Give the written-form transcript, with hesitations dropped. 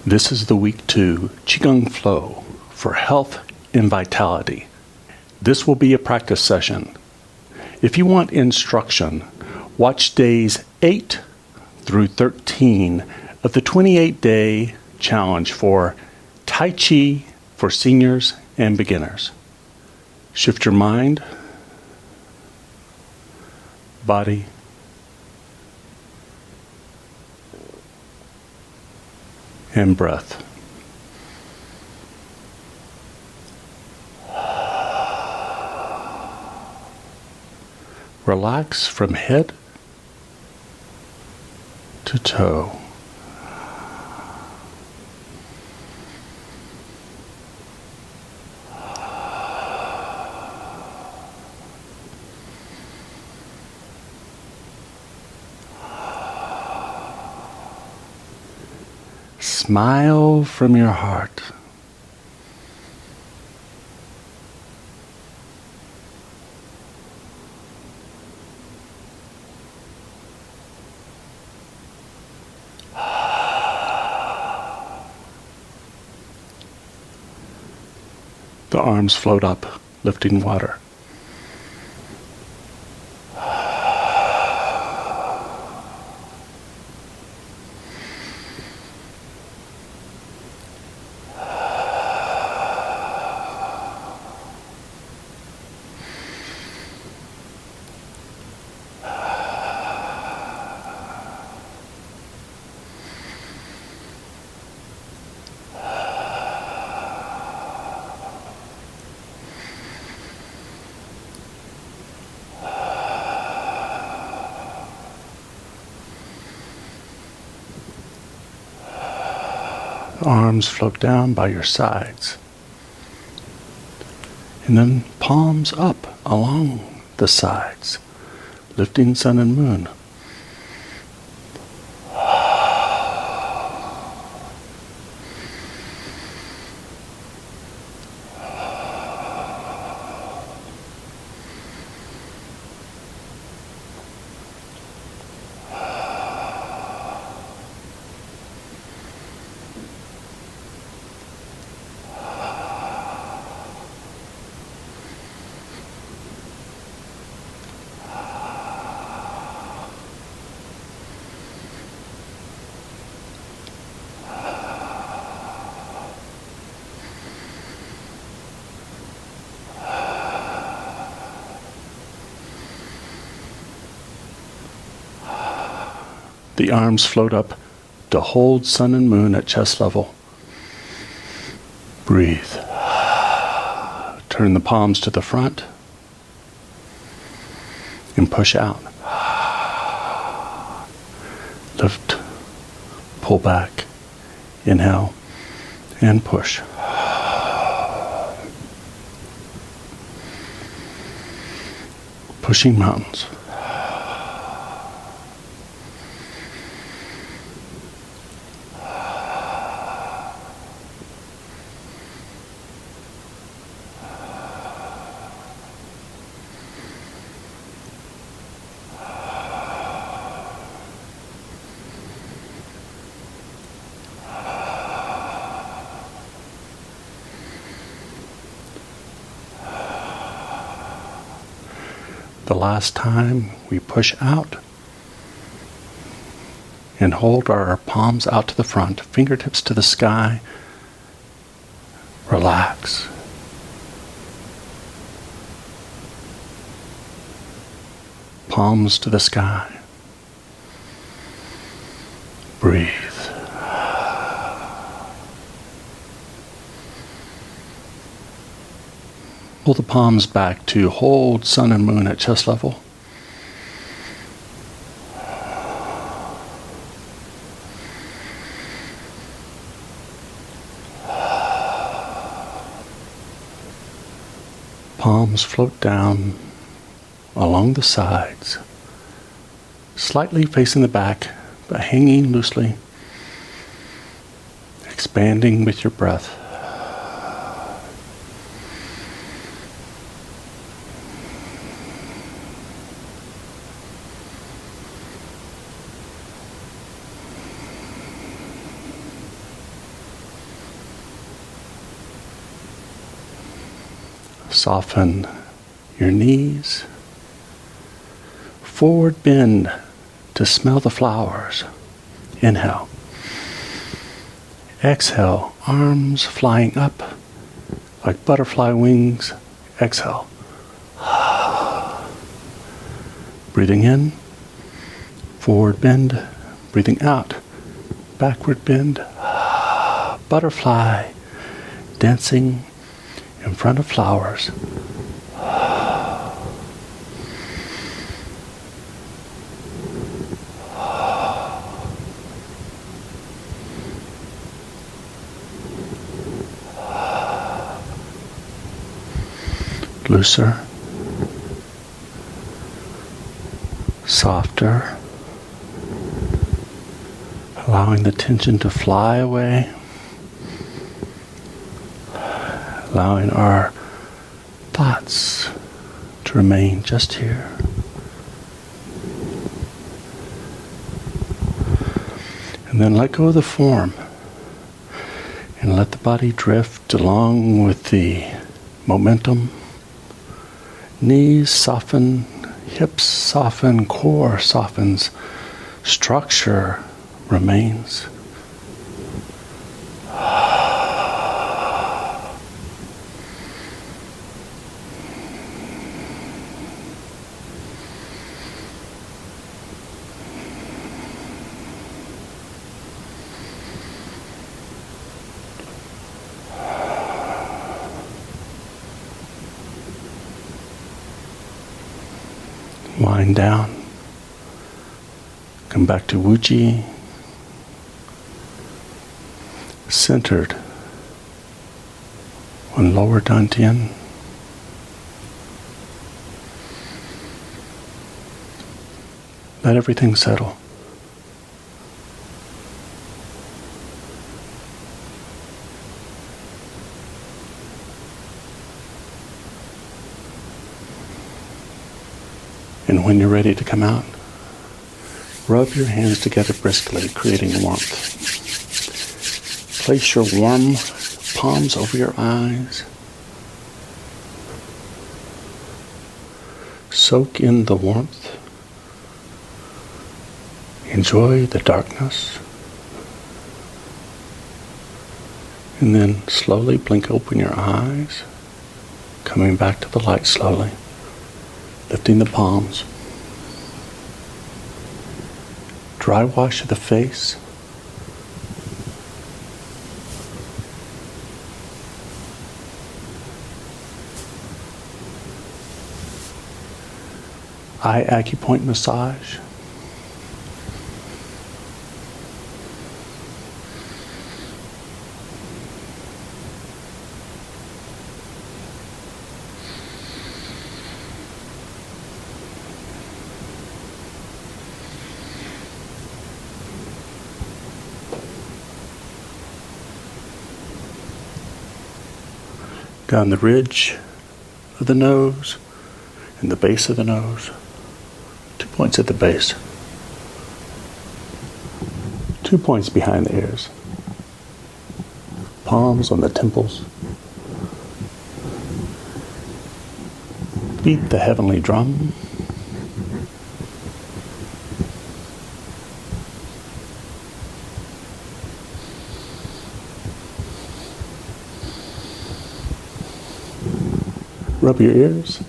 This is the Week 2 Qigong Flow for health and vitality. This will be a practice session. If you want instruction, watch days 8 through 13 of the 28-day challenge for Tai Chi for seniors and beginners. Shift your mind, body, and breath. Relax from head to toe. Smile from your heart. The arms float up, lifting water. Arms float down by your sides, and then palms up along the sides, lifting sun and moon. The arms float up to hold sun and moon at chest level. Breathe. Turn the palms to the front and push out. Lift, pull back, inhale, and push. Pushing mountains. The last time we push out and hold our palms out to the front, fingertips to the sky. Relax. Palms to the sky. Breathe. Pull the palms back to hold sun and moon at chest level. Palms float down along the sides, slightly facing the back, but hanging loosely, expanding with your breath. Soften your knees. Forward bend to smell the flowers. Inhale. Exhale, arms flying up like butterfly wings. Exhale. Breathing in, forward bend. Breathing out, backward bend. Butterfly, dancing in front of flowers. Looser, softer, allowing the tension to fly away, allowing our thoughts to remain just here. And then let go of the form and let the body drift along with the momentum. Knees soften, hips soften, core softens, structure remains. Wind down. Come back to Wuji. Centered on lower dantian. Let everything settle. And when you're ready to come out, rub your hands together briskly, creating warmth. Place your warm palms over your eyes. Soak in the warmth. Enjoy the darkness. And then slowly blink open your eyes, coming back to the light slowly. Lifting the palms. Dry wash of the face. Eye acupoint massage. Down the ridge of the nose and the base of the nose. 2 points at the base. 2 points behind the ears. Palms on the temples. Beat the heavenly drum. Rub your ears.